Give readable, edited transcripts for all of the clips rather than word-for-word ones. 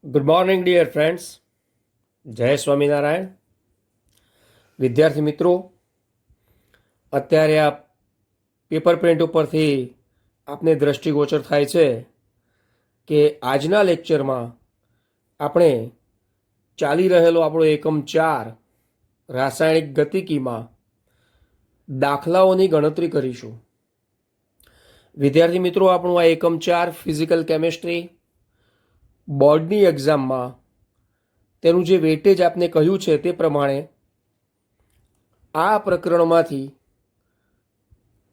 Good morning dear friends. જય સ્વામિનારાયણ. વિદ્યાર્થી મિત્રો, અત્યારે આ પેપર પ્રિન્ટ ઉપરથી આપને દ્રષ્ટિગોચર થાય છે કે આજના લેક્ચરમાં આપણે ચાલી રહેલો આપણો એકમ 4 રાસાયણિક ગતિકીમાં દાખલાઓની ગણતરી કરીશું. વિદ્યાર્થી મિત્રો, આપણું આ એકમ 4 ફિઝિકલ કેમિસ્ટ્રી બોર્ડની એક્ઝામમાં તેનું જે વેટેજ આપને કહ્યું છે તે પ્રમાણે આ પ્રકરણમાંથી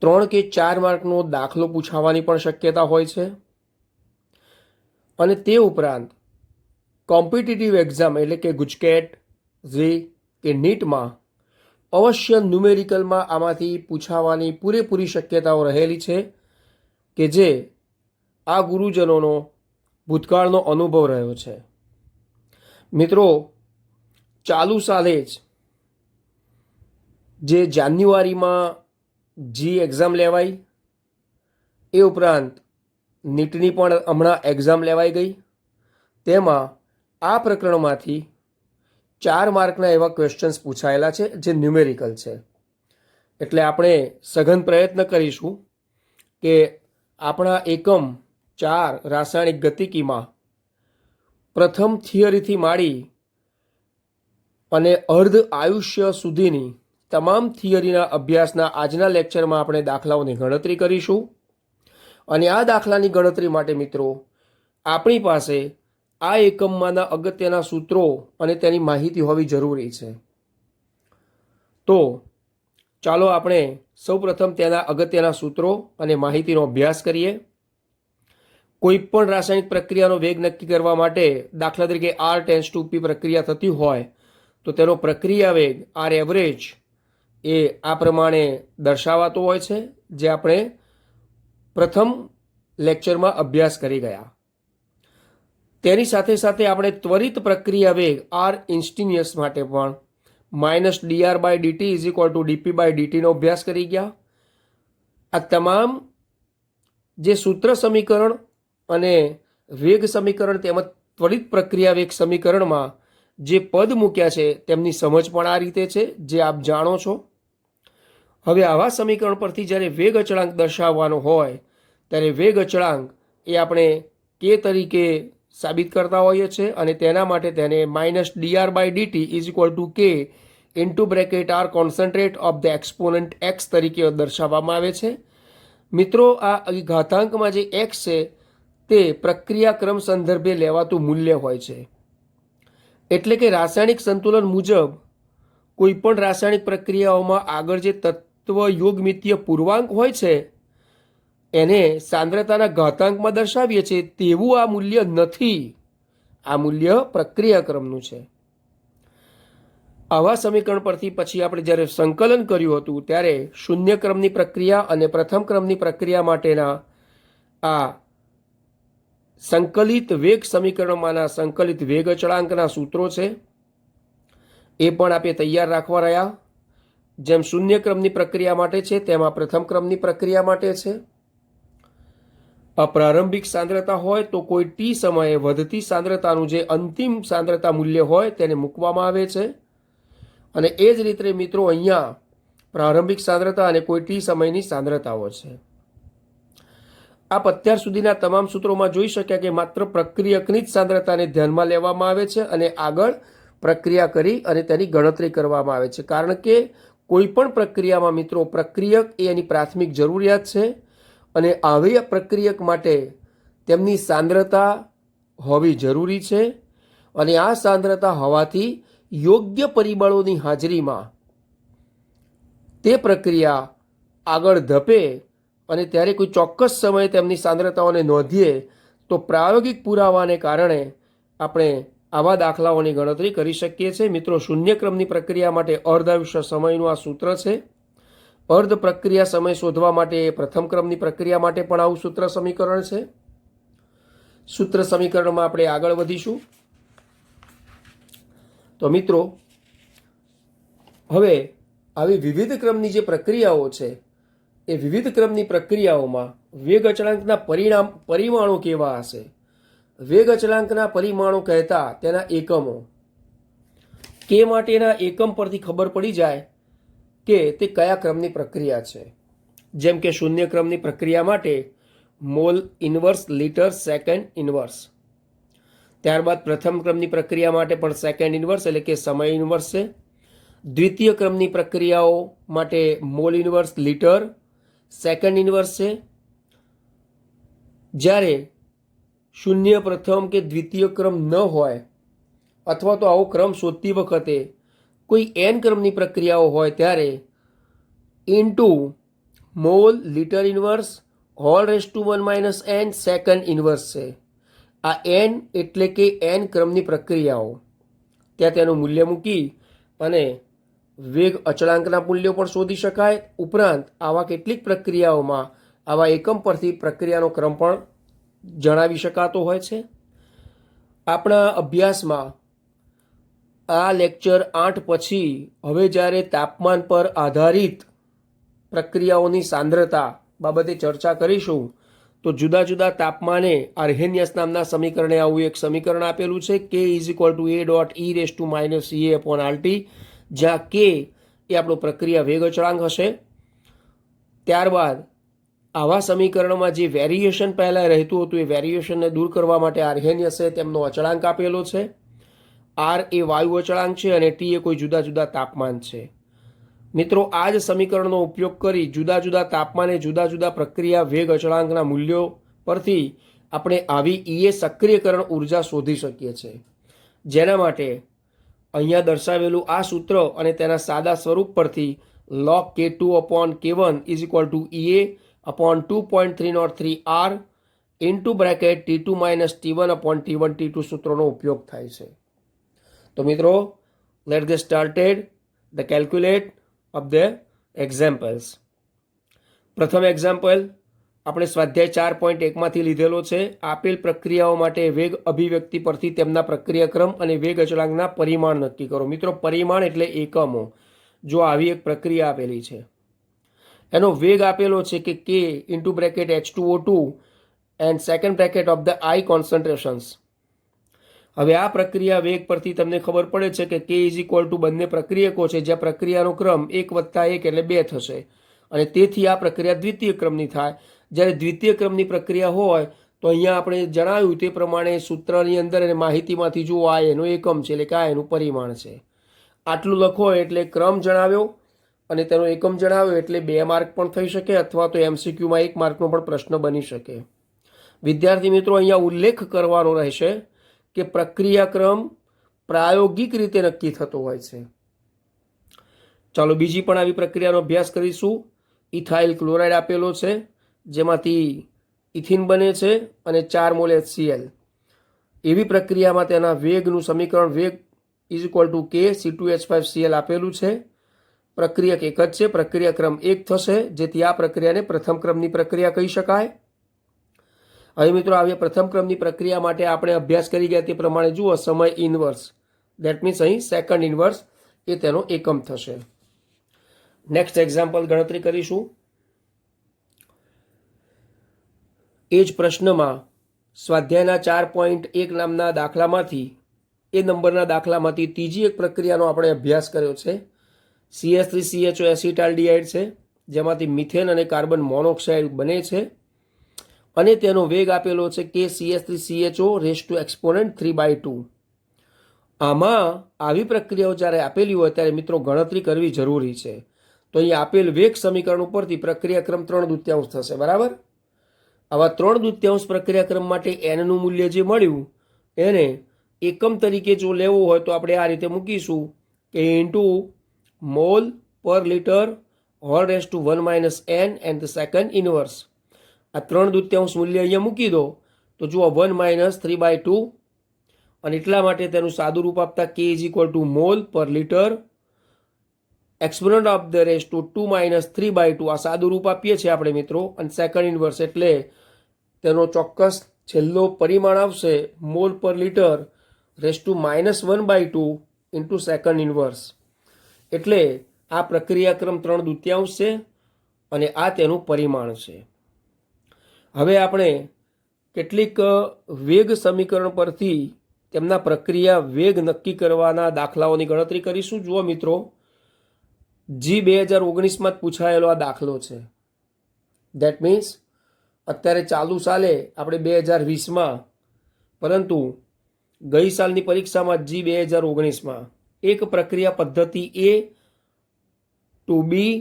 3 કે 4 માર્કનો દાખલો પૂછાવાની પણ શક્યતા હોય છે. અને તે ઉપરાંત કોમ્પિટિટિવ એક્ઝામ એટલે કે ગુજકેટ, ઝી કે નીટમાં અવશ્ય ન્યુમેરિકલમાં આમાંથી પૂછાવાની પૂરેપૂરી શક્યતાઓ રહેલી છે કે જે આ ગુરુજનોનો ભૂતકાળનો અનુભવ રહ્યો છે. મિત્રો, ચાલુ સાલે જ જે જાન્યુઆરીમાં જી એક્ઝામ લેવાઈ, એ ઉપરાંત નીટની પણ હમણાં એક્ઝામ લેવાઈ ગઈ. તેમાં આ પ્રકરણમાંથી 4 માર્કના એવા ક્વેશ્ચન્સ પૂછાયેલા છે જે ન્યુમેરિકલ છે. એટલે આપણે સઘન પ્રયત્ન કરીશું કે આપણા એકમ 4 રાસાયણિક ગતિકીમાં પ્રથમ થિયરીથી માંડી અને અર્ધ આયુષ્ય સુધીની તમામ થિયરીના અભ્યાસના આજના લેક્ચરમાં આપણે દાખલાઓની ગણતરી કરીશું. અને આ દાખલાની ગણતરી માટે મિત્રો આપણી પાસે આ એકમમાંના અગત્યના સૂત્રો અને તેની માહિતી હોવી જરૂરી છે. તો ચાલો આપણે સૌપ્રથમ તેના અગત્યના સૂત્રો અને માહિતીનો અભ્યાસ કરીએ. કોઈ પણ રાસાયણિક પ્રક્રિયાનો વેગ નક્કી કરવા માટે, દાખલા તરીકે R → P પ્રક્રિયા થતી હોય તો તેનો પ્રક્રિયા વેગ R એવરેજ એ આ પ્રમાણે દર્શાવાતો હોય છે, જે આપણે પ્રથમ લેક્ચરમાં અભ્યાસ કરી ગયા. તેની સાથે સાથે આપણે ત્વરિત પ્રક્રિયા વેગ R ઇન્સ્ટિન્યુઅસ માટે પણ -dr/dt = dp/dt નો અભ્યાસ કરી ગયા. આ તમામ જે સૂત્ર સમીકરણ અને વેગ સમીકરણ તેમજ ત્વરિત પ્રક્રિયા વેગ સમીકરણમાં જે પદ મૂક્યા છે તેમની સમજ પણ આ રીતે છે, જે આપ જાણો છો. હવે આવા સમીકરણ પરથી જ્યારે વેગ અચળાંક દર્શાવવાનો હોય ત્યારે વેગ અચળાંક એ આપણે કે તરીકે સાબિત કરતા હોઈએ છીએ અને તેના માટે તેને -dr/dt = k (R concentrate of the exponent x) તરીકે દર્શાવવામાં આવે છે. મિત્રો, આ ઘાતાંકમાં જે x છે તે પ્રક્રિયા ક્રમ સંદર્ભે લેવાતું મૂલ્ય હોય છે. એટલે કે રાસાયણિક સંતુલન મુજબ કોઈ પણ રાસાયણિક પ્રક્રિયાઓમાં આગળ જે તત્વ યોગમિતીય પૂર્ણાંક હોય છે એને સાંદ્રતાના ઘાતાંકમાં દર્શાવીએ છીએ તેવું આ મૂલ્ય નથી. આ મૂલ્ય પ્રક્રિયા ક્રમનું છે. આવા સમીકરણ પરથી પછી આપણે જ્યારે સંકલન કર્યું હતું ત્યારે શૂન્ય ક્રમની પ્રક્રિયા અને પ્રથમ ક્રમની પ્રક્રિયા માટેના આ સંકલિત વેગ સમીકરણમાંના સંકલિત વેગ અચળાંકના સૂત્રો છે એ પણ આપણે તૈયાર રાખવા રહ્યા. જેમ શૂન્ય ક્રમની પ્રક્રિયા માટે છે તેમાં પ્રથમ ક્રમની પ્રક્રિયા માટે છે. પ્રારંભિક સાંદ્રતા હોય તો કોઈ ટી સમયે વધતી સાંદ્રતાનું જે અંતિમ સાંદ્રતા મૂલ્ય હોય તેને મૂકવામાં આવે છે. અને એ જ રીતે મિત્રો અહીંયા પ્રારંભિક સાંદ્રતા અને કોઈ ટી સમયની સાંદ્રતાઓ છે. આપ અત્યાર સુધીના તમામ સૂત્રોમાં જોઈ શક્યા કે માત્ર પ્રક્રિયકની જ સાંદ્રતાને ધ્યાનમાં લેવામાં આવે છે અને આગળ પ્રક્રિયા કરી અને તેની ગણતરી કરવામાં આવે છે. કારણ કે કોઈ પણ પ્રક્રિયામાં મિત્રો પ્રક્રિયક એ એની પ્રાથમિક જરૂરિયાત છે અને આવી પ્રક્રિયક માટે તેમની સાંદ્રતા હોવી જરૂરી છે. અને આ સાંદ્રતા હોવાથી યોગ્ય પરિબળોની હાજરીમાં તે પ્રક્રિયા આગળ ધપે અને ત્યારે કોઈ ચોક્કસ સમયે તેમની સાંદ્રતાઓને નોંધીએ તો પ્રાયોગિક પુરાવાને કારણે આપણે આવા દાખલાઓની ગણતરી કરી શકીએ છીએ. મિત્રો, શૂન્ય ક્રમની પ્રક્રિયા માટે અર્ધ આયુષ્ય સમયનું આ સૂત્ર છે. અર્ધ પ્રક્રિયા સમય શોધવા માટે પ્રથમ ક્રમની પ્રક્રિયા માટે પણ આવું સૂત્ર સમીકરણ છે. સૂત્ર સમીકરણમાં આપણે આગળ વધીશું. તો મિત્રો, હવે આવી વિવિધ ક્રમની જે પ્રક્રિયાઓ છે એ વિવિધ ક્રમની પ્રક્રિયાઓમાં વેગ અચળાંકના પરિમાણો કેવા હશે વેગ અચળાંકના પરિમાણો કહેતા તેના એકમો. કે માટેના એકમ પરથી ખબર પડી જાય કે તે કયા ક્રમની પ્રક્રિયા છે. જેમ કે શૂન્ય ક્રમની પ્રક્રિયા માટે mall inverse litre second inverse. ત્યારબાદ પ્રથમ ક્રમની પ્રક્રિયા માટે પણ સેકન્ડ ઇન્વર્સ એટલે કે સમય ઇન્વર્સ છે. દ્વિતીય ક્રમની પ્રક્રિયાઓ માટે mall inverse litre second inverse છે. જ્યારે શૂન્ય પ્રથમ કે દ્વિતીય ક્રમ ન હોય અથવા તો આવો ક્રમ શોધતી વખતે કોઈ એન ક્રમની પ્રક્રિયાઓ હોય ત્યારે into mole litre inverse whole raise to 1 - n second inverse છે. આ એન એટલે કે એન ક્રમની પ્રક્રિયાઓ. ત્યાં તેનું મૂલ્ય મૂકી અને વેગ અચળાંકના મૂલ્યો પણ શોધી શકાય. ઉપરાંત આવા કેટલીક પ્રક્રિયાઓમાં આવા એકમ પરથી પ્રક્રિયાનો ક્રમ પણ જણાવી શકાતો હોય છે. આપણા અભ્યાસમાં આ લેક્ચર 8 પછી હવે જ્યારે તાપમાન પર આધારિત પ્રક્રિયાઓની સાંદ્રતા બાબતે ચર્ચા કરીશું તો જુદા જુદા તાપમાને આર્હેનિયસ નામના સમીકરણે આવું એક સમીકરણ આપેલું છે k = a.e⁻ જ્યાં k એ આપણો પ્રક્રિયા વેગ અચળાંક હશે. ત્યારબાદ આવા સમીકરણમાં જે વેરિએશન પહેલાં રહેતું હતું એ વેરિએશનને દૂર કરવા માટે આર્હેનિયસે તેમનો અચળાંક આપેલો છે. આર એ વાયુ અચળાંક છે અને ટી એ કોઈ જુદા જુદા તાપમાન છે. મિત્રો, આ જ સમીકરણનો ઉપયોગ કરી જુદા જુદા તાપમાને જુદા જુદા પ્રક્રિયા વેગ અચળાંકના મૂલ્યો પરથી આપણે આવી ઈએ સક્રિયકરણ ઉર્જા શોધી શકીએ છીએ. જેના માટે અહીંયા દર્શાવેલું આ સૂત્ર અને તેના સાદા સ્વરૂપ પરથી log K2/K1 = EA/2.303 R into bracket T2 - T1/T1 T2 સૂત્રોનો ઉપયોગ થાય છે. તો મિત્રો, let's get started the calculate of the examples. પ્રથમ એક્ઝામ્પલ આપણે સ્વાધ્યાય 4.1 માંથી લીધેલો છે. આપેલ પ્રક્રિયાઓ માટે વેગ અભિવ્યક્તિ પરથી તેમના પ્રક્રિયાક્રમ અને વેગ અચળાંકના પરિમાણ નક્કી કરો. મિત્રો, પરિમાણ એટલે એકમો. જો આવી એક પ્રક્રિયા આપેલી છે, એનો વેગ આપેલો છે કે k into bracket H2O2 and second bracket of the I concentrations. હવે આ પ્રક્રિયા વેગ પરથી તમને ખબર પડે છે કે k = બંને પ્રક્રિયકો છે જ્યાં પ્રક્રિયાનો ક્રમ 1 + 1 એટલે 2 થશે અને તેથી આ પ્રક્રિયા દ્વિતીય ક્રમની થાય. જ્યારે દ્વિતીય ક્રમની પ્રક્રિયા હોય તો અહીંયા આપણે જણાવ્યું તે પ્રમાણે સૂત્રની અંદર અને માહિતીમાંથી જુઓ આ એનો એકમ છે એટલે કે આ એનું પરિમાણ છે. આટલું લખો એટલે ક્રમ જણાવ્યો અને તેનો એકમ જણાવ્યો એટલે 2 માર્ક પણ થઈ શકે અથવા તો MCQમાં 1 માર્કનો પણ પ્રશ્ન બની શકે. વિદ્યાર્થી મિત્રો, અહીંયા ઉલ્લેખ કરવાનો રહેશે કે પ્રક્રિયાક્રમ પ્રાયોગિક રીતે નક્કી થતો હોય છે. ચાલો બીજી પણ આવી પ્રક્રિયાનો અભ્યાસ કરીશું. ઇથાઇલ ક્લોરાઇડ આપેલો છે જેમાંથી ઇથિન બને છે અને 4 મોલ HCl. એવી પ્રક્રિયામાં તેના વેગનું સમીકરણ વેગ = K C2H5Cl આપેલું છે. પ્રક્રિયક એક જ છે, પ્રક્રિયાક્રમ 1 થશે જેથી આ પ્રક્રિયાને પ્રથમ ક્રમની પ્રક્રિયા કહી શકાય. હવે મિત્રો, આવી પ્રથમ ક્રમની પ્રક્રિયા માટે આપણે અભ્યાસ કરી ગયા તે પ્રમાણે જુઓ સમય ઇન્વર્સ, દેટ મીન્સ અહીં સેકન્ડ ઇન્વર્સ એ તેનો એકમ થશે. નેક્સ્ટ એક્ઝામ્પલ ગણતરી કરીશું. એ જ પ્રશ્નમાં સ્વાધ્યાયના 4.1 નામના દાખલામાંથી એ નંબરના દાખલામાંથી ત્રીજી એક પ્રક્રિયાનો આપણે અભ્યાસ કર્યો છે. CH3CHO એસિટાલ્ડિહાઇડ છે જેમાંથી મિથેન અને કાર્બન મોનોક્સાઇડ બને છે અને તેનો વેગ આપેલો છે કે CH3CHO exponent 3/2. આમાં આવી પ્રક્રિયાઓ જ્યારે આપેલી હોય ત્યારે મિત્રો ગણતરી કરવી જરૂરી છે. તો અહીં આપેલ વેગ સમીકરણ ઉપરથી પ્રક્રિયાક્રમ 3/2 થશે. બરાબર. આવા 3/2 પ્રક્રિયાક્રમ માટે એનનું મૂલ્ય જે મળ્યું એને એકમ તરીકે જો લેવું હોય તો આપણે આ રીતે મૂકીશું કે ઇન્ટુ મોલ પર litre whole raise to 1 - n and the second inverse. આ 3/2 મૂલ્ય અહીંયા મૂકી દો તો જુઓ 1 - 3/2 અને એટલા માટે તેનું સાદું રૂપ આપતા k = મોલ પર litre exponent of the raise to 2 - 3/2 આ સાદું રૂપ આપીએ છીએ આપણે મિત્રો. અને સેકન્ડ ઇન્વર્સ એટલે તેનો ચોક્કસ છેલ્લો પરિમાણ આવશે મોલ પર litre raise to -1/2 into second inverse. એટલે આ પ્રક્રિયાક્રમ 3/2 છે અને આ તેનું પરિમાણ છે. હવે આપણે કેટલીક વેગ સમીકરણ પરથી તેમના પ્રક્રિયા વેગ નક્કી કરવાના દાખલાઓની ગણતરી કરીશું. જુઓ મિત્રો, જી 2019માં જ પૂછાયેલો આ દાખલો છે. દેટ મીન્સ અત્યારે ચાલુ સાલે આપણે 2020માં, પરંતુ ગઈ સાલની પરીક્ષામાં જી 2019માં એક પ્રક્રિયા પદ્ધતિ એ ટુ બી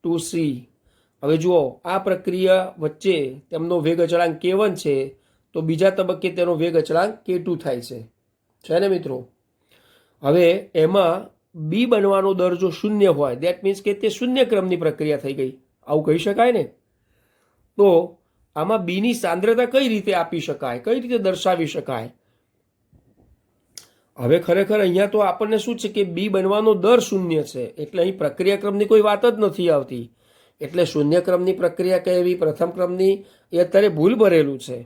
ટુ સી. હવે જુઓ, આ પ્રક્રિયા વચ્ચે તેમનો વેગ અચળાંક K1 છે, તો બીજા તબક્કે તેનો વેગ અચળાંક K2 થાય છે ને મિત્રો. હવે એમાં બી બનવાનો દર જો શૂન્ય હોય, દેટ મીન્સ કે તે શૂન્ય ક્રમની પ્રક્રિયા થઈ ગઈ, આવું કહી શકાય ને. તો આમાં બીની સાંદ્રતા કઈ રીતે આપી શકાય, કઈ રીતે દર્શાવી શકાય? હવે ખરેખર અહીંયા તો આપણને શું છે કે બી બનવાનો દર શૂન્ય છે, એટલે અહીં પ્રક્રિયા ક્રમની કોઈ વાત જ નથી આવતી. એટલે શૂન્ય ક્રમની પ્રક્રિયા કહેવી, પ્રથમ ક્રમની, એ અત્યારે ભૂલ ભરેલું છે.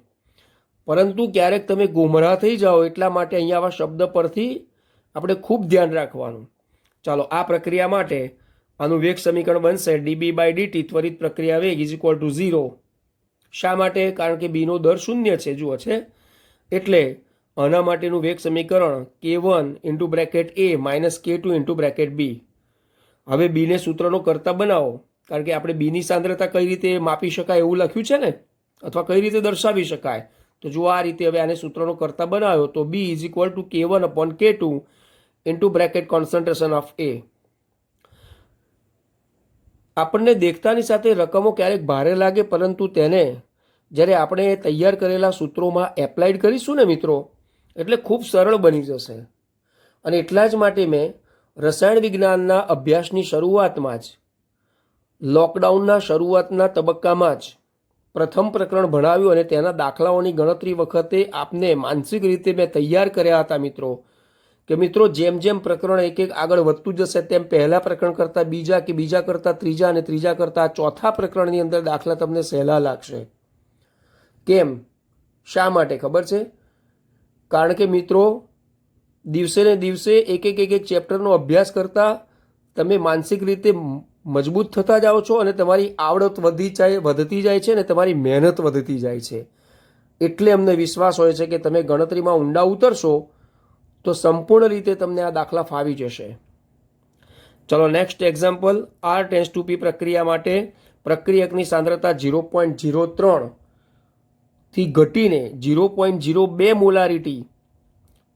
પરંતુ ક્યારેક તમે ગુમરાહ થઈ જાઓ એટલા માટે અહીંયા આવા શબ્દ પરથી આપણે ખૂબ ધ્યાન રાખવાનું. ચાલો, આ પ્રક્રિયા માટે આનું વેગ સમીકરણ બનશે dB/dt ત્વરિત પ્રક્રિયા વેગ ઇઝ ઇક્વલ ટુ 0. શા માટે? કારણ કે બીનો દર શૂન્ય છે, જુઓ છે. એટલે આના માટેનું વેગ સમીકરણ K1 into bracket A minus K2 into bracket B. હવે બીને સૂત્રનો કરતા બનાવો, કારણ કે આપણે બીની સાંદ્રતા કઈ રીતે માપી શકાય એવું લખ્યું છે ને, અથવા કઈ રીતે દર્શાવી શકાય. તો જો આ રીતે હવે આને સૂત્રનો કરતા બનાવ્યો તો B is equal two K1 upon K2 into bracket concentration of A. આપણને દેખતાની સાથે રકમો ક્યારેક ભારે લાગે, પરંતુ તેને જ્યારે આપણે તૈયાર કરેલા સૂત્રોમાં એપ્લાઇડ કરીશું ને મિત્રો, એટલે ખૂબ સરળ બની જશે. અને એટલા જ માટે મેં રસાયણ વિજ્ઞાનના અભ્યાસની શરૂઆતમાં જ, લોકડાઉનના શરૂઆતના તબક્કામાં જ પ્રથમ પ્રકરણ ભણાવ્યું, અને તેના દાખલાઓની ગણતરી વખતે આપને માનસિક રીતે મેં તૈયાર કર્યા હતા મિત્રો, કે મિત્રો જેમ જેમ પ્રકરણ એક એક આગળ વધતું જશે તેમ પહેલા પ્રકરણ કરતાં બીજા, કે બીજા કરતાં ત્રીજા, અને ત્રીજા કરતાં ચોથા પ્રકરણની અંદર દાખલા તમને સહેલા લાગશે. કેમ? શા માટે ખબર છે? કારણ કે મિત્રો દિવસે ને દિવસે એક એક ચેપ્ટરનો અભ્યાસ કરતાં તમે માનસિક રીતે મજબૂત થતા જાઓ છો, અને તમારી આવડત વધતી જાય છે, અને તમારી મહેનત વધતી જાય છે. એટલે અમને વિશ્વાસ હોય છે કે તમે ગણતરીમાં ઊંડા ઉતરશો તો સંપૂર્ણ રીતે તમને આ દાખલા ફાવી જશે. ચલો નેક્સ્ટ એક્ઝામ્પલ. R → P પ્રક્રિયા માટે પ્રક્રિયકની સાંદ્રતા 0.03 થી ઘટીને 0.02 મોલારિટી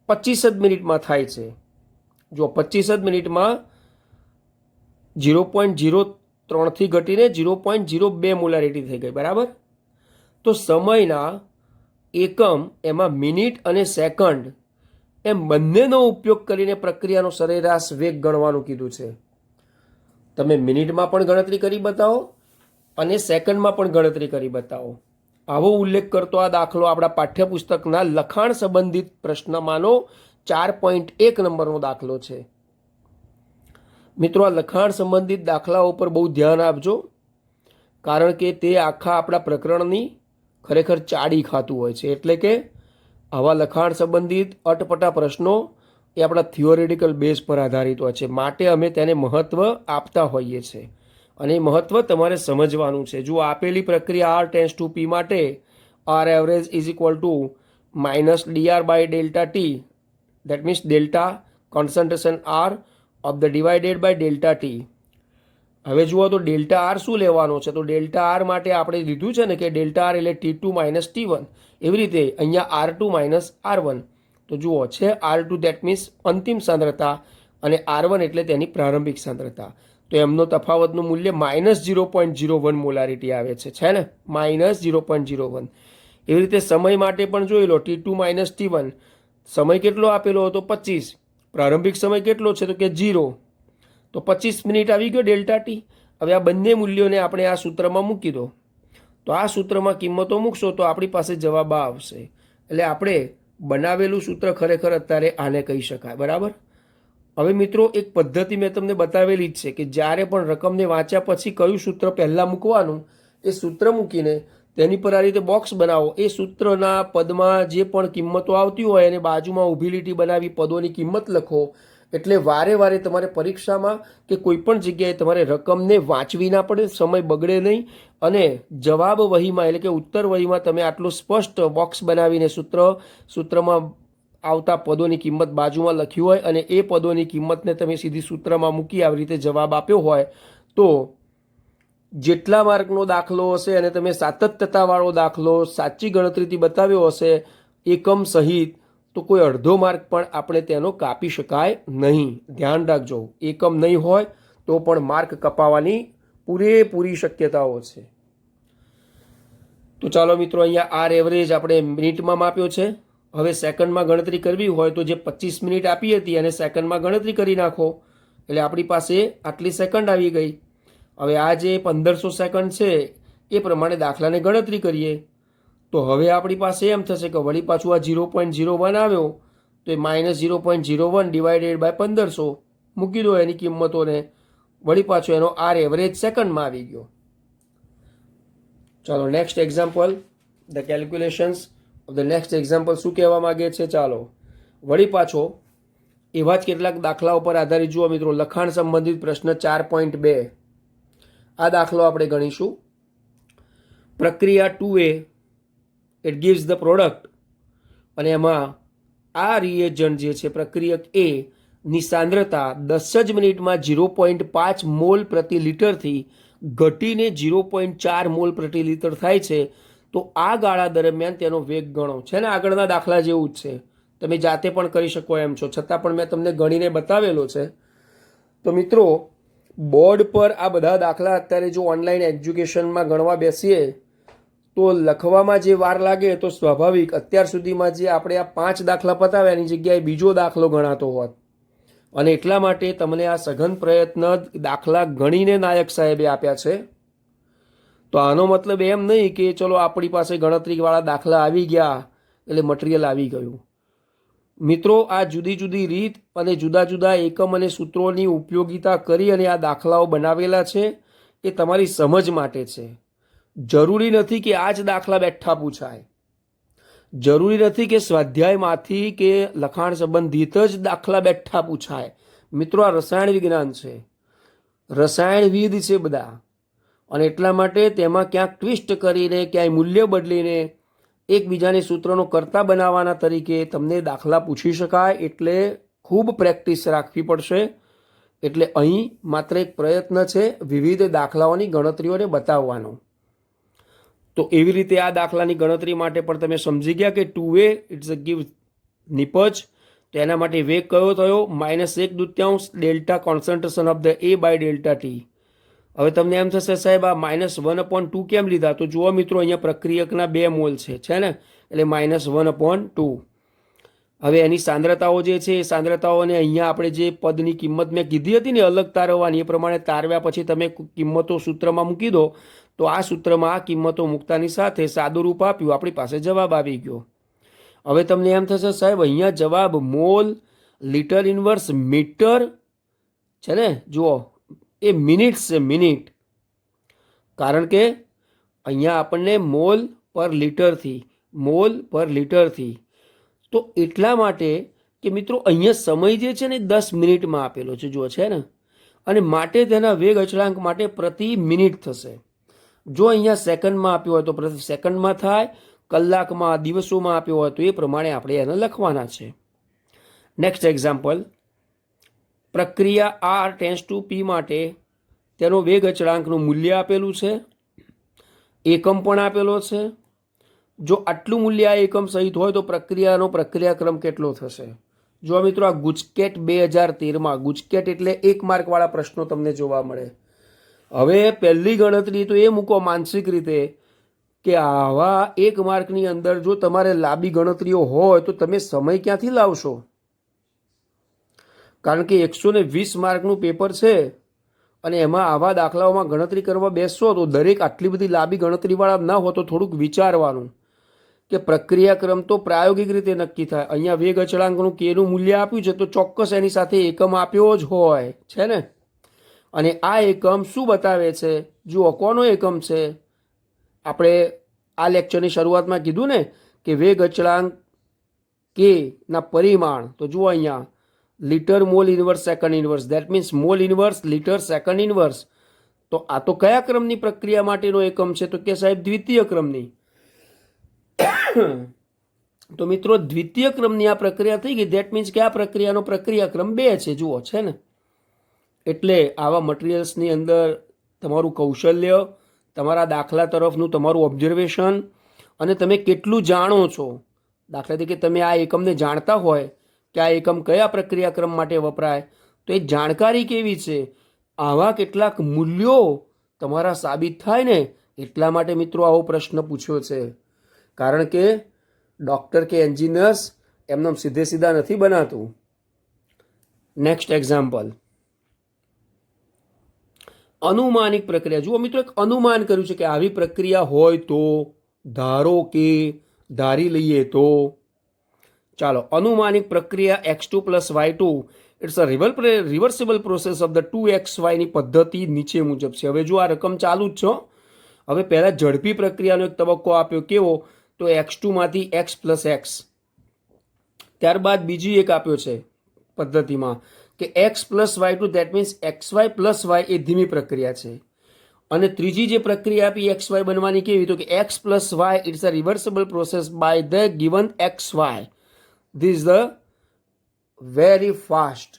25 જ મિનિટમાં થાય છે. જો 25 જ મિનિટમાં 0.03 થી ઘટીને 0.02 મોલારિટી થઈ ગઈ, બરાબર. તો સમયના એકમ એમાં મિનિટ અને સેકન્ડ એમ બંનેનો ઉપયોગ કરીને પ્રક્રિયાનો સરેરાશ વેગ ગણવાનું કીધું છે. તમે મિનિટમાં પણ ગણતરી કરી બતાવો અને સેકન્ડમાં પણ ગણતરી કરી બતાવો. આવો ઉલ્લેખ કરતો આ દાખલો આપણા પાઠ્યપુસ્તકના લખાણ સંબંધિત પ્રશ્નમાંનો 4.1 નંબરનો દાખલો છે. મિત્રો, આ લખાણ સંબંધિત દાખલાઓ પર બહુ ધ્યાન આપજો, કારણ કે તે આખા આપણા પ્રકરણની ખરેખર ચાડી ખાતું હોય છે. એટલે કે આવા લખાણ સંબંધિત અટપટા પ્રશ્નો એ આપણા થિયોરિટિકલ બેઝ પર આધારિત હોય છે, માટે અમે તેને મહત્ત્વ આપતા હોઈએ છીએ, અને એ મહત્ત્વ તમારે સમજવાનું છે. જો આપેલી પ્રક્રિયા R → P માટે R average is equal to minus dR/ΔT, that means delta concentration R of the divided by delta T. હવે જુઓ તો ડેલ્ટા આર શું લેવાનો છે? તો ડેલ્ટા આર માટે આપણે લીધું છે ને કે ડેલ્ટા આર એટલે T2 - T1. એવી રીતે અહીંયા R2 - R1. તો જુઓ છે R2 દેટ મીન્સ અંતિમ સાંદ્રતા, અને R1 એટલે તેની પ્રારંભિક સાંદ્રતા. તો એમનો તફાવતનું મૂલ્ય -0.01 મોલારિટી આવે છે ને, -0.01. એવી રીતે સમય માટે પણ જોઈ લો, T2 - T1 સમય કેટલો આપેલો હતો? 25. પ્રારંભિક સમય કેટલો છે? તો કે 0. તો 25 મિનિટ આવી ગયો ડેલ્ટા ટી. હવે આ બંને મૂલ્યોને આપણે આ સૂત્રમાં મૂકી દો. તો આ સૂત્રમાં કિંમતો મૂકશો તો આપણી પાસે જવાબ આવશે. એટલે આપણે બનાવેલું સૂત્ર ખરેખર અત્યારે આને કહી શકાય, બરાબર. હવે મિત્રો, એક પદ્ધતિ મેં તમને બતાવેલી જ છે કે જ્યારે પણ રકમને વાંચ્યા પછી કયું સૂત્ર પહેલાં મૂકવાનું, એ સૂત્ર મૂકીને તેની પર આ રીતે બોક્સ બનાવો. એ સૂત્રના પદમાં જે પણ કિંમતો આવતી હોય એને બાજુમાં ઊભી લીટી બનાવી પદોની કિંમત લખો. એટલે વારે વારે તમારે પરીક્ષામાં કે કોઈ પણ જગ્યાએ તમારે રકમને વાંચવી ના પડે, સમય બગડે નહીં, અને જવાબ વહીમાં એટલે કે ઉત્તર વહીમાં તમે આટલું સ્પષ્ટ બોક્સ બનાવીને સૂત્રમાં આવતા પદોની કિંમત બાજુમાં લખ્યું હોય અને એ પદોની કિંમતને તમે સીધી સૂત્રમાં મૂકી આવી રીતે જવાબ આપ્યો હોય તો જેટલા માર્કનો દાખલો હશે અને તમે સાતત્યતાવાળો દાખલો સાચી ગણતરીથી બતાવ્યો હશે એકમ સહિત, તો કોઈ અડધો માર્ક પણ આપણે તેનો કાપી શકાય નહીં. ધ્યાન રાખજો, એકમ નહીં હોય તો પણ માર્ક કપાવવાની પૂરેપૂરી શક્યતાઓ છે. તો ચાલો મિત્રો, અહીંયા આર એવરેજ આપણે મિનિટમાં માપ્યો છે. હવે સેકન્ડમાં ગણતરી કરવી હોય તો જે 25 મિનિટ આપી હતી અને સેકન્ડમાં ગણતરી કરી નાખો એટલે આપણી પાસે આટલી સેકન્ડ આવી ગઈ. હવે આ જે 1500 સેકન્ડ છે એ પ્રમાણે દાખલાને ગણતરી કરીએ તો હવે આપણી પાસે એમ થશે કે વળી પાછું આ 0.01 આવ્યો તો એ -0.01 ડિવાઇડેડ બાય 1500 મૂકી દો એની કિંમતોને, વળી પાછો એનો આર એવરેજ સેકન્ડમાં આવી ગયો. ચાલો next example, the calculations of the next example શું કહેવા માગે છે. ચાલો વળી પાછો એવા જ કેટલાક દાખલાઓ પર આધારિત જુઓ મિત્રો. લખાણ સંબંધિત પ્રશ્ન 4.2 આ દાખલો આપણે ગણીશું. પ્રક્રિયા 2A it gives the product, અને એમાં આ રિએજન્ટ જે છે પ્રક્રિયક A ની સાંદ્રતા 10 જ મિનિટમાં 0.5 મોલ પ્રતિ લિટરથી ઘટીને 0.4 મોલ પ્રતિ લિટર થાય છે. તો આ ગાળા દરમિયાન તેનો વેગ ગણો. છે ને આગળના દાખલા જેવું જ છે, તમે જાતે પણ કરી શકો એમ છો, છતાં પણ મેં તમને ગણીને બતાવેલો છે. તો મિત્રો બોર્ડ પર આ બધા દાખલા અત્યારે જો ઓનલાઈન એજ્યુકેશનમાં ગણવા બેસીએ તો લખવામાં જે વાર લાગે તો સ્વાભાવિક અત્યાર સુધીમાં જે આપણે આ 5 દાખલા પતાવ્યા એની જગ્યાએ બીજો દાખલો ગણાતો હોત. અને એટલા માટે તમને આ સઘન પ્રયત્ન દાખલા ગણીને નાયક સાહેબે આપ્યા છે. તો આનો મતલબ એમ નહીં કે ચલો આપણી પાસે ગણતરીવાળા દાખલા આવી ગયા એટલે મટીરિયલ આવી ગયું. મિત્રો આ જુદી જુદી રીત અને જુદા જુદા એકમ અને સૂત્રોની ઉપયોગિતા કરી અને આ દાખલાઓ બનાવેલા છે એ તમારી સમજ માટે છે. જરૂરી નથી કે આ જ દાખલા બેઠા પૂછાય, જરૂરી નથી કે સ્વાધ્યાયમાંથી કે લખાણ સંબંધિત જ દાખલા બેઠા પૂછાય. મિત્રો આ રસાયણ વિજ્ઞાન છે, રસાયણવિદ છે બધા, અને એટલા માટે તેમાં ક્યાંક ટ્વિસ્ટ કરીને ક્યાંય મૂલ્ય બદલીને એકબીજાને સૂત્રનો કરતા બનાવવાના તરીકે તમને દાખલા પૂછી શકાય. એટલે ખૂબ પ્રેક્ટિસ રાખવી પડશે. એટલે અહીં માત્ર એક પ્રયત્ન છે વિવિધ દાખલાઓની ગણતરીઓને બતાવવાનો. તો એવી રીતે આ દાખલાની ગણતરી માટે પણ તમે સમજી ગયા કે 2A ઇટ્સ અ ગિવ નિપજ. તો એના માટે વેગ કયો થયો? -1/2 delta concentration of the A by delta T. હવે તમને એમ થશે સાહેબ આ -1/2 કેમ લીધા? તો જુઓ મિત્રો અહીંયા પ્રક્રિયકના 2 મોલ છે ને, એટલે -1/2. હવે એની સાંદ્રતાઓ જે છે એ સાંદ્રતાઓને અહીંયા આપણે જે પદની કિંમત મેં કીધી હતી ને અલગ તારવવાની, એ પ્રમાણે તારવ્યા પછી તમે કિંમતો સૂત્રમાં મૂકી દો તો આ સૂત્રમાં આ કિંમતો મૂકતાની સાથે સાદું રૂપ આપ્યું, આપણી પાસે જવાબ આવી ગયો. હવે તમને એમ થશે સાહેબ અહીંયા જવાબ મોલ લિટર ઇન્વર્સ મીટર છે ને, જુઓ એ મિનિટ છે, મિનિટ. કારણ કે અહીંયા આપણને મોલ પર લિટરથી તો એટલા માટે કે મિત્રો અહીંયા સમય જે છે ને 10 મિનિટમાં આપેલો છે, જુઓ છે ને, અને માટે તેના વેગ અચળાંક માટે પ્રતિ મિનિટ થશે. જો અહીંયા સેકન્ડમાં આપ્યો હોય તો પ્રતિ સેકન્ડમાં થાય, કલાકમાં દિવસોમાં આપ્યો હોય તો એ પ્રમાણે આપણે એને લખવાના છે. નેક્સ્ટ એક્ઝામ્પલ, પ્રક્રિયા R ટેન્સ ટુ P માટે તેનો વેગ અચળાંકનું મૂલ્ય આપેલું છે, એકમ પણ આપેલો છે. જો આટલું મૂલ્ય આ એકમ સહિત હોય તો પ્રક્રિયાનો પ્રક્રિયાક્રમ કેટલો થશે? જો મિત્રો આ ગુજકેટ 2013માં, ગુજકેટ એટલે 1 માર્કવાળા પ્રશ્નો તમને જોવા મળે. હવે પહેલી ગણતરી તો એ મૂકો માનસિક રીતે કે આવા 1 માર્કની અંદર જો તમારે લાંબી ગણતરીઓ હોય તો તમે સમય ક્યાંથી લાવશો? કારણ કે 120 માર્કનું પેપર છે અને એમાં આવા દાખલાઓમાં ગણતરી કરવા બેસશો તો દરેક આટલી બધી લાંબી ગણતરીવાળા ના હોય તો થોડુંક વિચારવાનું કે પ્રક્રિયાક્રમ તો પ્રાયોગિક રીતે નક્કી થાય. અહીંયા વેગ અચળાંકનું કેનું મૂલ્ય આપ્યું છે તો ચોક્કસ એની સાથે એકમ આપ્યો જ હોય છે ને, અને આ એકમ શું બતાવે છે? જુઓ કોનો એકમ છે? આપણે આ લેક્ચરની શરૂઆતમાં કીધું ને કે વેગ અચળાંક કે ના પરિમાણ. તો જુઓ અહીંયા litre mall inverse second inverse, that means mall inverse litre second inverse. તો આ તો કયા ક્રમની પ્રક્રિયા માટેનો એકમ છે? તો કે સાહેબ દ્વિતીય ક્રમની. તો મિત્રો દ્વિતીય ક્રમની આ પ્રક્રિયા થઈ ગઈ, ધેટ મીન્સ કે આ પ્રક્રિયાનો પ્રક્રિયા ક્રમ 2 છે. જુઓ છે ને, એટલે આવા મટીરિયલ્સની અંદર તમારું કૌશલ્ય, તમારા દાખલા તરફનું તમારું ઓબ્ઝર્વેશન અને તમે કેટલું જાણો છો. દાખલા તરીકે તમે આ એકમને જાણતા હોય કે આ એકમ કયા પ્રક્રિયાક્રમ માટે વપરાય, તો એ જાણકારી કેવી છે, આવા કેટલાક મૂલ્યો તમારા સાબિત થાય ને, એટલા માટે મિત્રો આવો પ્રશ્ન પૂછ્યો છે. કારણ કે ડૉક્ટર કે એન્જિનિયર્સ એમને સીધે સીધા નથી બનાતું. નેક્સ્ટ એક્ઝામ્પલ, અનુમાનિક પ્રક્રિયા. જુઓ મિત્રો, એક અનુમાન કર્યું છે કે આવી પ્રક્રિયા હોય તો, ધારો કે, ધારી લઈએ તો. ચાલો, અનુમાનિક પ્રક્રિયા x2 + y2 it's a reversible process of the 2xy ની પદ્ધતિ નીચે મુજબ છે. હવે જો આ રકમ ચાલુ જ છો. હવે પહેલાં ઝડપી પ્રક્રિયાનો એક તબક્કો આપ્યો, કેવો? તો x2 માંથી x + x. ત્યારબાદ બીજી એક આપ્યો છે પદ્ધતિમાં કે x + y2, that means xy + y એ ધીમી પ્રક્રિયા છે. અને ત્રીજી જે પ્રક્રિયા આપી xy બનવાની, કેવી? તો કે x + y it's a reversible process by the given xy. This the very fast.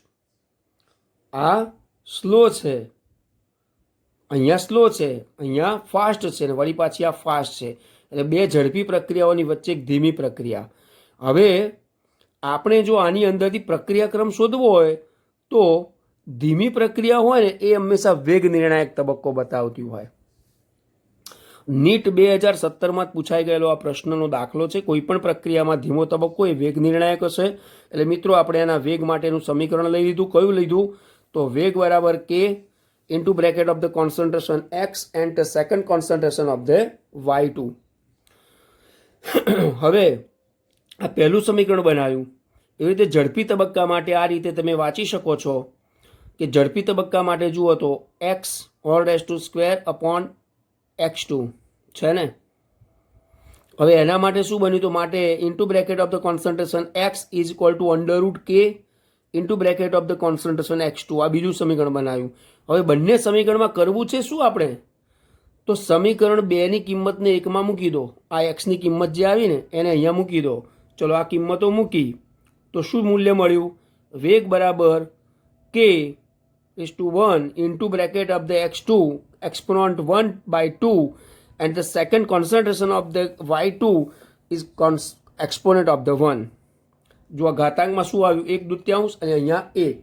આ સ્લો છે, અહીંયા સ્લો છે, અહીંયા ફાસ્ટ છે, ને વળી પાછી આ ફાસ્ટ છે. એટલે બે ઝડપી પ્રક્રિયાઓની વચ્ચે એક ધીમી પ્રક્રિયા. હવે આપણે જો આની અંદરથી પ્રક્રિયાક્રમ શોધવો હોય તો ધીમી પ્રક્રિયા હોય ને એ હંમેશા વેગ નિર્ણાયક તબક્કો બતાવતી હોય. નીટ 2017માં પૂછાઈ ગયેલો આ પ્રશ્નનો દાખલો છે. કોઈ પણ પ્રક્રિયામાં ધીમો તબક્કો એ વેગ નિર્ણાયક હશે. એટલે મિત્રો આપણે એના વેગ માટેનું સમીકરણ લઈ લીધું. કયું લીધું? તો વેગ બરાબર k into bracket of the concentration x and the second concentration of the y2. હવે આ પહેલું સમીકરણ બનાવ્યું. એવી રીતે ઝડપી તબક્કા માટે આ રીતે તમે વાંચી શકો છો કે ઝડપી તબક્કા માટે જુઓ તો x² અપોન x2 છે ને. હવે એના માટે શું બન્યું? તો માટે into bracket of the concentration x is equal two √k into bracket of the concentration x2. આ બીજું સમીકરણ બનાવ્યું. હવે બંને સમીકરણમાં કરવું છે શું આપણે? તો સમીકરણ 2ની કિંમતને 1માં મૂકી દો. આ એક્સની કિંમત જે આવી ને એને અહીંયા મૂકી દો. ચલો, આ કિંમતો મૂકી તો શું મૂલ્ય મળ્યું? વેગ બરાબર k/1 into bracket of the x2 exponent 1/2 and the second concentration of the y2 is exponent of the 1. જો આ ઘાતાંકમાં શું આવ્યું? 1/2 અને અહીંયા 1.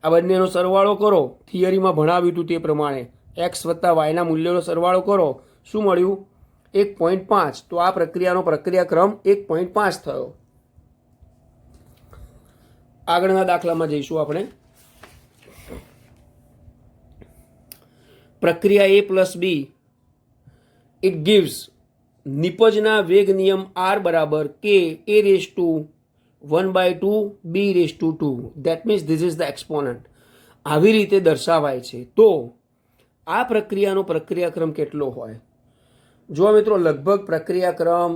આ બંનેનો સરવાળો કરો. થિયરીમાં ભણાવ્યું હતું તે પ્રમાણે x વત્તા વાયના મૂલ્યોનો સરવાળો કરો. શું મળ્યું? 1.5. તો આ પ્રક્રિયાનો પ્રક્રિયાક્રમ 1.5 થયો. આગળના દાખલામાં જઈશું આપણે. પ્રક્રિયા a + b ઇટ ગિવ્સ નિપજના વેગ નિયમ r બરાબર k a⁻1/2 b⁻2. That means this is the exponent. આવી રીતે દર્શાવાય છે. તો આ પ્રક્રિયાનો પ્રક્રિયાક્રમ કેટલો હોય? જો મિત્રો, લગભગ પ્રક્રિયાક્રમ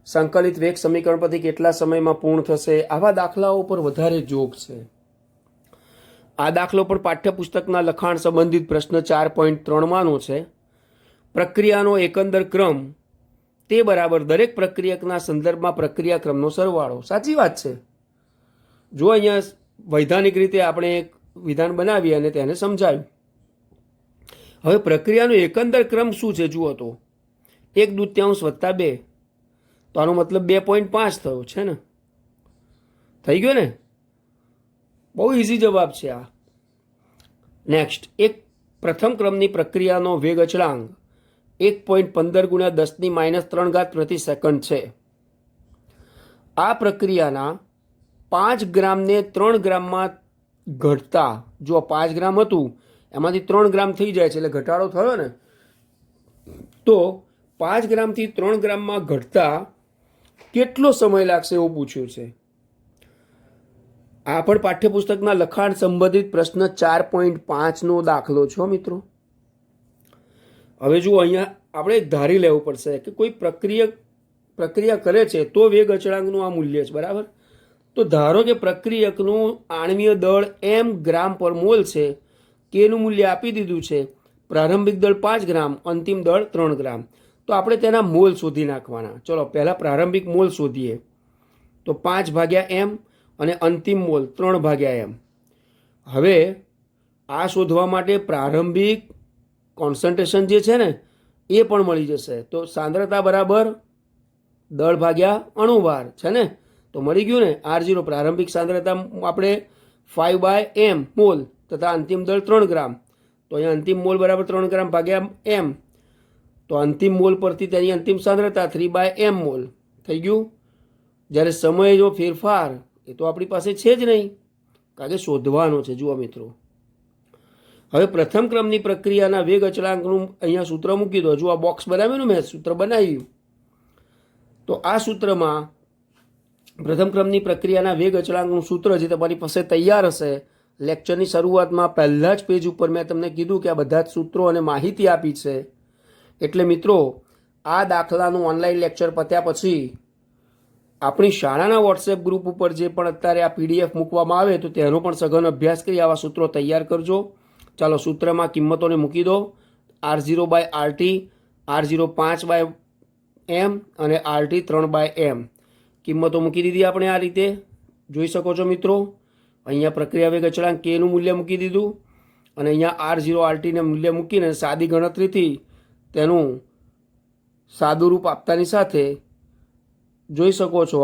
સંકલિત વેગ સમીકરણ પરથી કેટલા સમયમાં પૂર્ણ થશે, આવા દાખલાઓ પર વધારે જોગ છે. આ દાખલો પણ પાઠ્યપુસ્તકના લખાણ સંબંધિત પ્રશ્ન 4.3માંનો છે. પ્રક્રિયાનો એકંદર ક્રમ તે બરાબર દરેક પ્રક્રિયકના સંદર્ભમાં પ્રક્રિયાક્રમનો સરવાળો. સાચી વાત છે. જો અહીંયા વૈધાનિક રીતે આપણે એક વિધાન બનાવી અને તેને સમજાવ્યું. હવે પ્રક્રિયાનો એકંદર ક્રમ શું છે જુઓ તો 1/2 વત્તા 2. તો આનો મતલબ 2.5 થયો છે ને. થઈ ગયો ને? બહુ ઇઝી જવાબ છે આ. નેક્સ્ટ, એક પ્રથમ ક્રમની પ્રક્રિયાનો વેગ અચળાંક 1.15 × 10⁻³ પ્રતિ સેકન્ડ છે. આ પ્રક્રિયાના 5 ગ્રામને 3 ગ્રામમાં ઘટતા, જો 5 ગ્રામ હતું એમાંથી 3 ગ્રામ થઈ જાય છે એટલે ઘટાડો થયો ને. તો 5 ગ્રામથી 3 ગ્રામમાં ઘટતા કેટલો સમય લાગશે એવું પૂછ્યું છે. આ પણ પાઠ્યપુસ્તકના લખાણ સંબંધિત પ્રશ્ન 4.5નો દાખલો છો મિત્રો. હવે જુઓ, અહીંયા આપણે ધારી લેવું પડશે કે કોઈ પ્રક્રિયા કરે છે તો વેગ અચળાંકનું આ મૂલ્ય છે, બરાબર. તો ધારો કે પ્રક્રિયકનું આણ્વીય દળ m ગ્રામ પર મોલ છે, કેનું મૂલ્ય આપી દીધું છે, પ્રારંભિક દળ 5 ગ્રામ, અંતિમ દળ 3 ગ્રામ. તો આપણે તેના મોલ શોધી નાખવાના. ચલો પહેલાં પ્રારંભિક મોલ શોધીએ. તો 5/m અને અંતિમ મોલ 3/m. હવે આ શોધવા માટે પ્રારંભિક કોન્સન્ટ્રેશન જે છે ને એ પણ મળી જશે. તો સાંદ્રતા બરાબર દળ ભાગ્યા અણુભાર છે ને, તો મળી ગયું ને. R0 પ્રારંભિક સાંદ્રતા આપણે 5/m મોલ તથા અંતિમ દળ 3 ગ્રામ. તો અહીંયા અંતિમ મોલ બરાબર 3 ગ્રામ ભાગ્યા m. તો અંતિમ મોલ પરથી તેની અંતિમ સાંદ્રતા 3/m મોલ થઈ ગયું. જ્યારે સમય જો ફેરફાર એ તો આપણી પાસે છે જ નહીં, કારણ કે શોધવાનો છે. જુઓ મિત્રો, હવે પ્રથમ ક્રમની પ્રક્રિયાના વેગ અચળાંકનું અહીંયા સૂત્ર મૂકી દો. જો આ બોક્સ બનાવ્યું ને, મેં સૂત્ર બનાવ્યું. તો આ સૂત્રમાં પ્રથમ ક્રમની પ્રક્રિયાના વેગ અચળાંકનું સૂત્ર જે તમારી પાસે તૈયાર હશે, લેક્ચરની શરૂઆતમાં પહેલાં જ પેજ ઉપર મેં તમને કીધું કે આ બધા જ સૂત્રો અને માહિતી આપી છે. એટલે મિત્રો, આ દાખલાનું ઓનલાઈન લેક્ચર પત્યા પછી આપણી શાળાના વોટ્સએપ ગ્રુપ ઉપર જે પણ અત્યારે આ PDF મૂકવામાં આવે તો તેનો પણ સઘન અભ્યાસ કરી આવા સૂત્રો તૈયાર કરજો. ચાલો સૂત્રમાં કિંમતોને મૂકી દો. R0/RT, R0 5/m અને RT 3/m. કિંમતો મૂકી દીધી આપણે આ રીતે જોઈ શકો છો મિત્રો. અહીંયા પ્રક્રિયા વેગ અચળાંક Kનું મૂલ્ય મૂકી દીધું અને અહીંયા R0RTને મૂલ્ય મૂકીને સાદી ગણતરીથી તેનું સાદું રૂપ આપતાની સાથે જોઈ શકો છો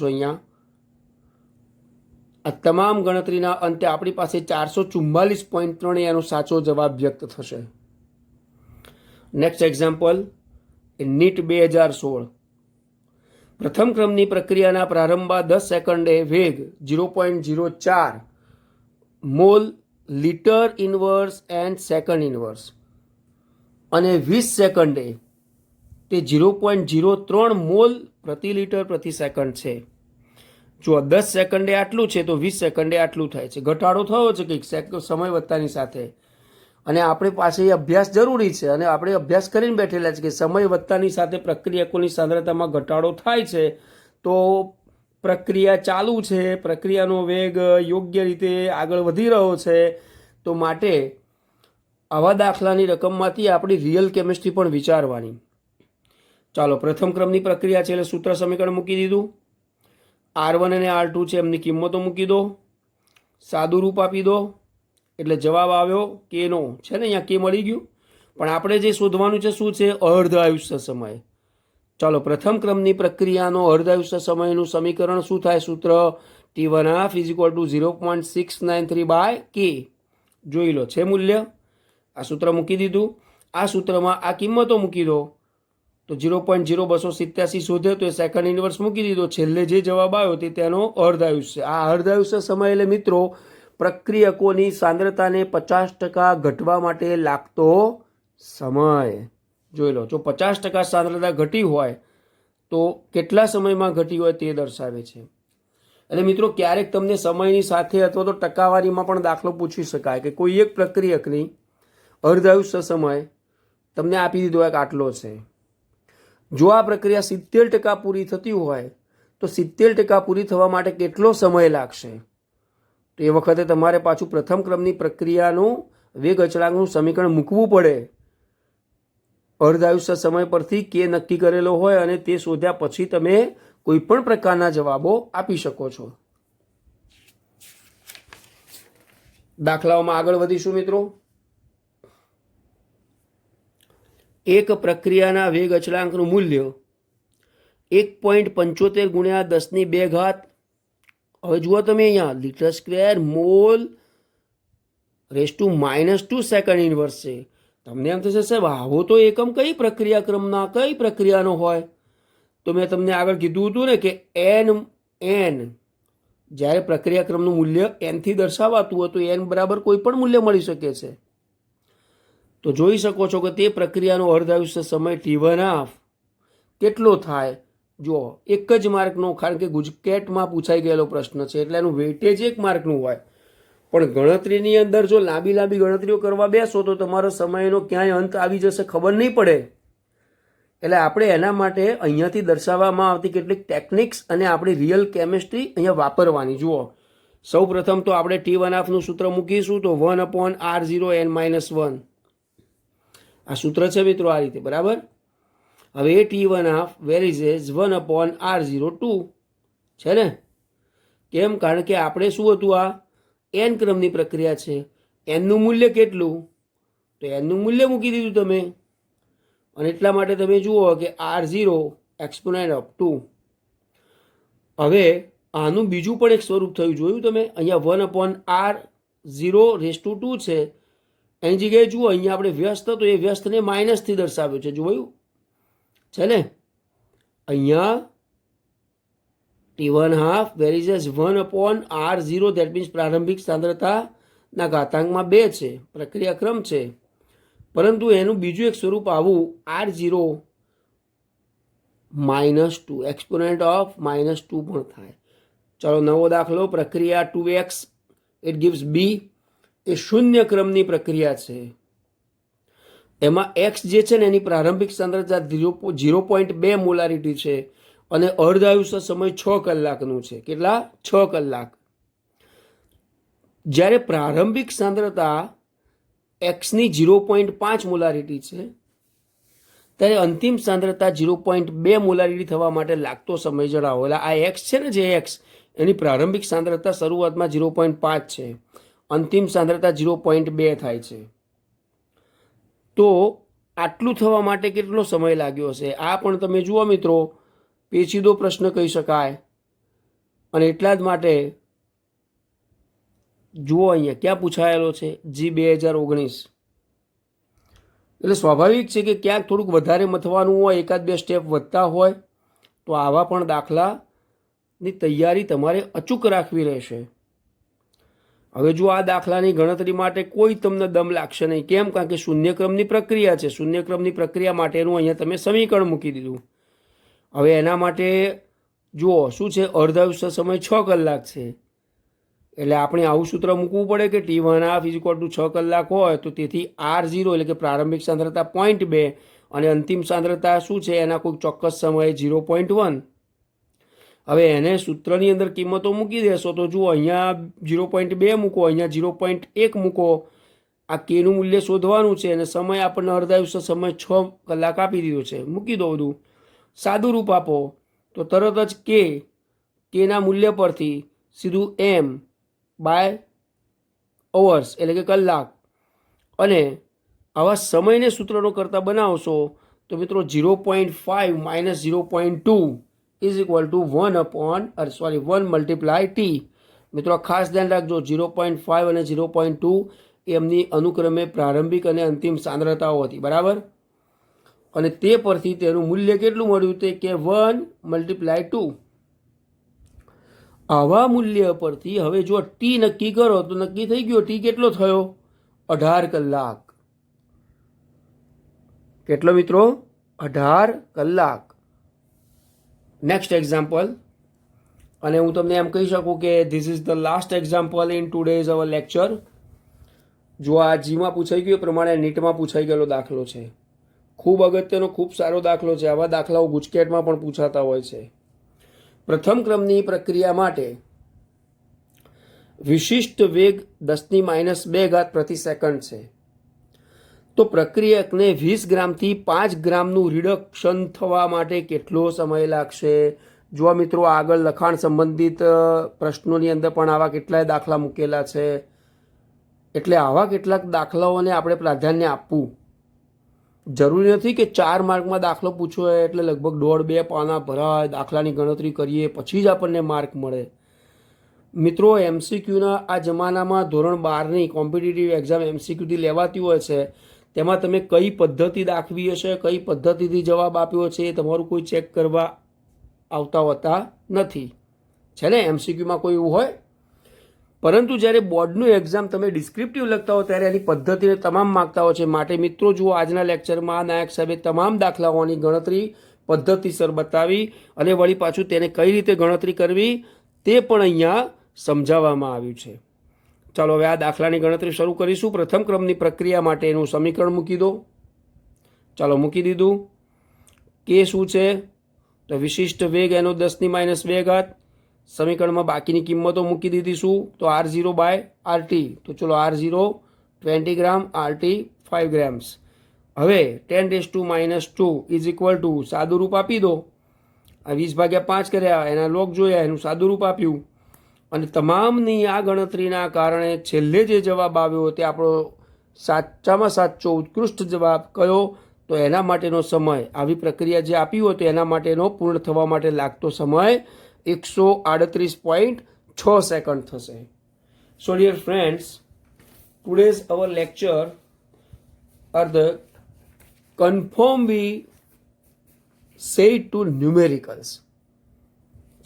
અહીંયા આ તમામ ગણતરીના અંતે આપણી પાસે 444.3 એનો સાચો જવાબ વ્યક્ત થશે. Next example, NEET 2016. પ્રથમ ક્રમની પ્રક્રિયાના પ્રારંભમાં 10 સેકન્ડે વેગ 0.04 mole litre inverse and second inverse અને 20 સેકન્ડે તે 0.03 મોલ પ્રતિ લીટર પ્રતિ સેકન્ડ છે. જો 10 સેકન્ડે આટલું છે તો 20 સેકન્ડે આટલું થાય છે. ઘટાડો થયો છે કંઈક સમય વધતાની સાથે, અને આપણી પાસે એ અભ્યાસ જરૂરી છે અને આપણે અભ્યાસ કરીને બેઠેલા છે કે સમય વધતાની સાથે પ્રક્રિયકોની સાંદ્રતામાં ઘટાડો થાય છે. તો પ્રક્રિયા ચાલુ છે, પ્રક્રિયાનો વેગ યોગ્ય રીતે આગળ વધી રહ્યો છે. તો માટે આવા દાખલાની રકમમાંથી આપણી રિયલ કેમિસ્ટ્રી પણ વિચારવાની. ચાલો પ્રથમ ક્રમની પ્રક્રિયા છે એટલે સૂત્ર સમીકરણ મૂકી દીધું. R1 અને R2 છે એમની કિંમતો મૂકી દો, સાદું રૂપ આપી દો એટલે જવાબ આવ્યો Kનો છે ને. અહીંયા K મળી ગયું. પણ આપણે જે શોધવાનું છે શું છે? અર્ધ આયુષ્ય સમય. ચાલો પ્રથમ ક્રમની પ્રક્રિયાનો અર્ધ આયુષ્ય સમયનું સમીકરણ શું થાય? સૂત્ર T1/2 = 0.693/K. જોઈ લો છે મૂલ્ય. આ સૂત્ર મૂકી દીધું. આ સૂત્રમાં આ કિંમતો મૂકી દો. તો 0.0287 શોધે તો એ સેકન્ડ ઇન્વર્સ મૂકી દીધો. છેલ્લે જે જવાબ આવ્યો તે તેનો અર્ધ આયુષ્ય. આ અર્ધ આયુષ્ય સમય એટલે મિત્રો પ્રક્રિયકોની સાંદ્રતાને 50% ઘટવા માટે લાગતો સમય. જોઈ લો, જો 50% સાંદ્રતા ઘટી હોય તો કેટલા સમયમાં ઘટી હોય તે દર્શાવે છે. અને મિત્રો ક્યારેક તમને સમયની સાથે અથવા તો ટકાવારીમાં પણ દાખલો પૂછી શકાય કે કોઈ એક પ્રક્રિયકની અર્ધ આયુષ્ય સમય તમને આપી દીધો હોય કે આટલો છે. જો આ પ્રક્રિયા 70% પૂરી થતી હોય તો 70% પૂરી થવા માટે કેટલો સમય લાગશે? તો એ વખતે તમારે પાછું પ્રથમ ક્રમની પ્રક્રિયાનું વેગ અચળાંકનું સમીકરણ મૂકવું પડે. અર્ધ આયુષ્ય સમય પરથી K નક્કી કરેલો હોય અને તે શોધ્યા પછી તમે કોઈ પણ પ્રકારના જવાબો આપી શકો છો. દાખલાઓમાં આગળ વધીશું મિત્રો. એક પ્રક્રિયાના વેગ અચળાંકનું મૂલ્ય 1.75 × 10⁻². હવે જુઓ તમે અહીંયા litre square mall (-2 second inverse છે. તમને એમ થશે સાહેબ આવો તો એકમ કઈ પ્રક્રિયાક્રમના કઈ પ્રક્રિયાનો હોય? તો મેં તમને આગળ કીધું હતું ને કે n જ્યારે પ્રક્રિયાક્રમનું મૂલ્ય n થી દર્શાવાતું હોય તો n બરાબર કોઈ પણ મૂલ્ય મળી શકે છે. તો જોઈ શકો છો કે તે પ્રક્રિયાનો અર્ધ આયુષ્ય સમય T1/2 કેટલો થાય? જુઓ, એક જ માર્કનો, કારણ કે ગુજકેટમાં પૂછાઈ ગયેલો પ્રશ્ન છે એટલે એનું વેઇટેજ 1 માર્કનું હોય. પણ ગણતરીની અંદર જો લાંબી ગણતરીઓ કરવા બેસો તો તમારો સમયનો ક્યાંય અંત આવી જશે, ખબર નહીં પડે. એટલે આપણે એના માટે અહીંયાથી દર્શાવવામાં આવતી કેટલીક ટેકનિક્સ અને આપણી રિયલ કેમિસ્ટ્રી અહીંયા વાપરવાની. જુઓ, સૌ પ્રથમ તો આપણે T1/2નું સૂત્ર મૂકીશું, તો 1/R0n-1 આ સૂત્ર છે મિત્રો, આ રીતે. બરાબર. હવે એ T1/2 વેર ઇઝ 1/R02 છે ને. કેમ? કારણ કે આપણે શું હતું, આ n ક્રમની પ્રક્રિયા છે. nનું મૂલ્ય કેટલું? તો nનું મૂલ્ય મૂકી દીધું તમે, અને એટલા માટે તમે જુઓ કે R0 exponent of 2. હવે આનું બીજું પણ એક સ્વરૂપ થયું, જોયું તમે? અહીંયા 1/R0⁻² છે. એની જગ્યાએ જુઓ, અહીંયા આપણે વ્યસ્ત હતો, એ વ્યસ્તને માઇનસથી દર્શાવ્યો છે. જોયું છે ને? અહીંયા T1/2 where is 1/R0, that means પ્રારંભિક સાંદ્રતાના ઘાતાંકમાં 2 છે, પ્રક્રિયા ક્રમ છે. પરંતુ એનું બીજું એક સ્વરૂપ આવું R0-2 એક્સપોનેન્ટ ઓફ -2 પણ થાય. ચાલો, નવો દાખલો. પ્રક્રિયા 2x ઇટ ગિવ્સ b એ શૂન્ય ક્રમની પ્રક્રિયા છે. એમાં x જે છે ને એની પ્રારંભિક સાંદ્રતા 0.2 મોલારિટી છે, અને અર્ધાયુષ્ય સમય 6 કલાકનું છે. કેટલા? 6 કલાક. જ્યારે પ્રારંભિક સાંદ્રતા એક્સની 0.5 મોલારિટી છે, ત્યારે અંતિમ સાંદ્રતા 0.2 મોલારિટી થવા માટે લાગતો સમય જણાવો. એટલે આ એક્સ છે ને, જે એક્સ, એની પ્રારંભિક સાંદ્રતા શરૂઆતમાં 0.5 છે, અંતિમ સાંદ્રતા 0.2 થાય છે. તો આટલું થવા માટે કેટલો સમય લાગ્યો હશે? આ પણ તમે જુઓ મિત્રો, પેચીદો પ્રશ્ન કહી શકાય. અને એટલા જ માટે જુઓ અહીંયા ક્યાં પૂછાયેલો છે, જી 2019. એટલે સ્વાભાવિક છે કે ક્યાંક થોડુંક વધારે મથવાનું હોય, એકાદ બે સ્ટેપ વધતા હોય, તો આવા પણ દાખલાની તૈયારી તમારે અચૂક રાખવી રહેશે. હવે જો આ દાખલાની ગણતરી માટે કોઈ તમને દમ લાગશે નહીં. કેમ? કારણ કે શૂન્યક્રમની પ્રક્રિયા છે. શૂન્યક્રમની પ્રક્રિયા માટેનું અહીંયા તમે સમીકરણ મૂકી દીધું. હવે એના માટે જુઓ શું છે, અર્ધાયુષ્ય સમય 6 કલાક છે. એટલે આપણે આવું સૂત્ર મૂકવું પડે કે T1/2 = 6 કલાક હોય, તો તેથી R0 એટલે કે પ્રારંભિક સાંદ્રતા 0.2 અને અંતિમ સાંદ્રતા શું છે એના કોઈ ચોક્કસ સમયે 0.1. હવે એને સૂત્રની અંદર કિંમતો મૂકી દેશો તો જુઓ, અહીંયા 0.2 મૂકો, અહીંયા 0.1 મૂકો. આ કેનું મૂલ્ય શોધવાનું છે, અને સમય આપણને અર્ધાયુષ્ય સમય 6 કલાક આપી દીધો છે. મૂકી દો બધું, સાદું રૂપ આપો, તો તરત જ કેના મૂલ્ય પરથી સીધું m/hours એટલે કે કલાક, અને આવા સમયને સૂત્રનો કરતા બનાવશો તો મિત્રો 0.5 - 0.2 ઇઝ ઇક્વલ ટુ 1 × t. મિત્રો ખાસ ધ્યાન રાખજો, 0.5 અને 0.2 એમની અનુક્રમે પ્રારંભિક અને અંતિમ સાંદ્રતાઓ હતી. બરાબર. અને તે પરથી તેનું મૂલ્ય કેટલું મળ્યું? તે કે 1 × 2. આવા મૂલ્ય પરથી હવે જો ટી નક્કી કરો તો નક્કી થઈ ગયો ટી કેટલો થયો? 18 કલાક. કેટલો મિત્રો? 18 કલાક. નેક્સ્ટ એક્ઝામ્પલ, અને હું તમને એમ કહી શકું કે this is the last example in today's our lecture. જો આ જીમાં પૂછાઈ ગયું એ પ્રમાણે નીટમાં પૂછાઈ ગયેલો દાખલો છે. ખૂબ અગત્યનો, ખૂબ સારો દાખલો છે. આવા દાખલાઓ ગુજકેટમાં પણ પૂછાતા હોય છે. પ્રથમ ક્રમની પ્રક્રિયા માટે વિશિષ્ટ વેગ 10⁻² પ્રતિ સેકન્ડ છે. તો પ્રક્રિયકને 20 ગ્રામથી 5 ગ્રામનું રિડક્શન થવા માટે કેટલો સમય લાગશે? જો મિત્રો આગળ લખાણ સંબંધિત પ્રશ્નોની અંદર પણ આવા કેટલાય દાખલા મૂકેલા છે. એટલે આવા કેટલાક દાખલાઓને આપણે પ્રાધાન્ય આપવું. જરૂરી નથી કે 4 માર્કમાં દાખલો પૂછવો એટલે લગભગ 1.5-2 પાના ભરાય, દાખલાની ગણતરી કરીએ પછી જ આપણને માર્ક મળે. મિત્રો MCQના આ જમાનામાં ધોરણ 12ની કોમ્પિટિટિવ એક્ઝામ MCQથી લેવાતી હોય છે. તેમાં તમે કઈ પદ્ધતિ દાખવી હશે, કઈ પદ્ધતિથી જવાબ આપ્યો છે એ તમારું કોઈ ચેક કરવા આવતા હોતા નથી, છે ને. MCQમાં કોઈ એવું હોય. પરંતુ જ્યારે બોર્ડનું એક્ઝામ તમે ડિસ્ક્રિપ્ટિવ લખતા હો ત્યારે એની પદ્ધતિને તમામ માગતા હોય છે. માટે મિત્રો જુઓ, આજના લેક્ચરમાં નાયક સાહેબે તમામ દાખલાઓની ગણતરી પદ્ધતિસર બતાવી, અને વળી પાછું તેને કઈ રીતે ગણતરી કરવી તે પણ અહીંયા સમજાવવામાં આવ્યું છે. ચાલો હવે આ દાખલાની ગણતરી શરૂ કરીશું. પ્રથમ ક્રમની પ્રક્રિયા માટેનું સમીકરણ મૂકી દો. ચાલો મૂકી દીધું. કે શું છે? તો વિશિષ્ટ વેગ એનો 10⁻² ઘાત. સમીકરણમાં બાકીની કિંમતો મૂકી દીધીશું. તો R0/RT. તો ચલો R0 20 ગ્રામ, RT 5 ગ્રામ્સ. હવે 10⁻² ઇઝ ઇક્વલ ટુ સાદું રૂપ આપી દો. આ 20/5 કર્યા, એના લોગ જોયા, એનું સાદું રૂપ આપ્યું. અને તમામની આ ગણતરીના કારણે છેલ્લે જે જવાબ આવ્યો તે આપણો સાચામાં સાચો ઉત્કૃષ્ટ જવાબ કયો? તો એના માટેનો સમય, આવી પ્રક્રિયા જે આપી હોય તો એના માટેનો પૂર્ણ થવા માટે લાગતો સમય 138.6 સેકન્ડ થશે. So dear friends, today's our lecture are the confirm we say to numericals.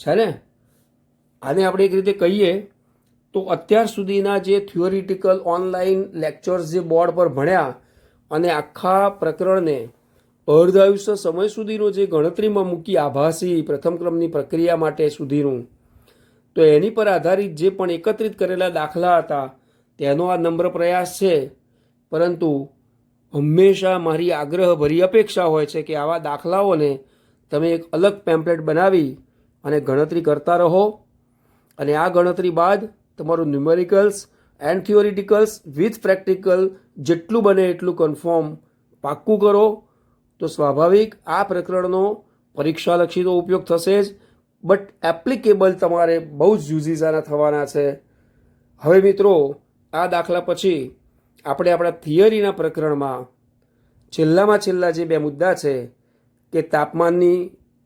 છે ને? આને આપણે એક રીતે કહીએ તો અત્યાર સુધીના જે થિયોરિટિકલ ઓનલાઈન લેક્ચર્સ જે બોર્ડ પર ભણ્યા અને આખા પ્રકરણને અર્ધાયુષ્ય સમય સુધીનો જે ગણતરીમાં મૂકી આભાસી પ્રથમ ક્રમની પ્રક્રિયા માટે સુધીનું, તો એની પર આધારિત જે પણ એકત્રિત કરેલા દાખલા હતા તેનો આ નમ્ર પ્રયાસ છે. પરંતુ હંમેશા મારી આગ્રહભરી અપેક્ષા હોય છે કે આવા દાખલાઓને તમે એક અલગ પેમ્પલેટ બનાવી અને ગણતરી કરતા રહો. અને આ ગણતરી બાદ તમારું ન્યુમેરિકલ્સ એન્ડ થિયોરિટિકલ્સ વિથ પ્રેક્ટિકલ જેટલું બને એટલું કન્ફર્મ પાક્કું કરો. તો સ્વાભાવિક આ પ્રકરણનો પરીક્ષાલક્ષી તો ઉપયોગ થશે જ, બટ એપ્લિકેબલ તમારે બહુ જ યુઝીસ આના થવાના છે. હવે મિત્રો, આ દાખલા પછી આપણે આપણા થિયરીના પ્રકરણમાં છેલ્લામાં છેલ્લા જે બે મુદ્દા છે કે તાપમાનની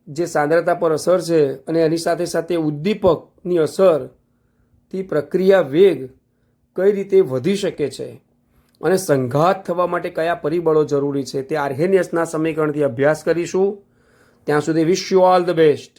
જે સાંદ્રતા પર અસર છે અને એની સાથે સાથે ઉદ્દીપકની અસરથી પ્રક્રિયા વેગ કઈ રીતે વધી શકે છે અને સંઘાત થવા માટે કયા પરિબળો જરૂરી છે તે આર્હેનિયસના સમીકરણથી અભ્યાસ કરીશું. ત્યાં સુધી wish you all the best.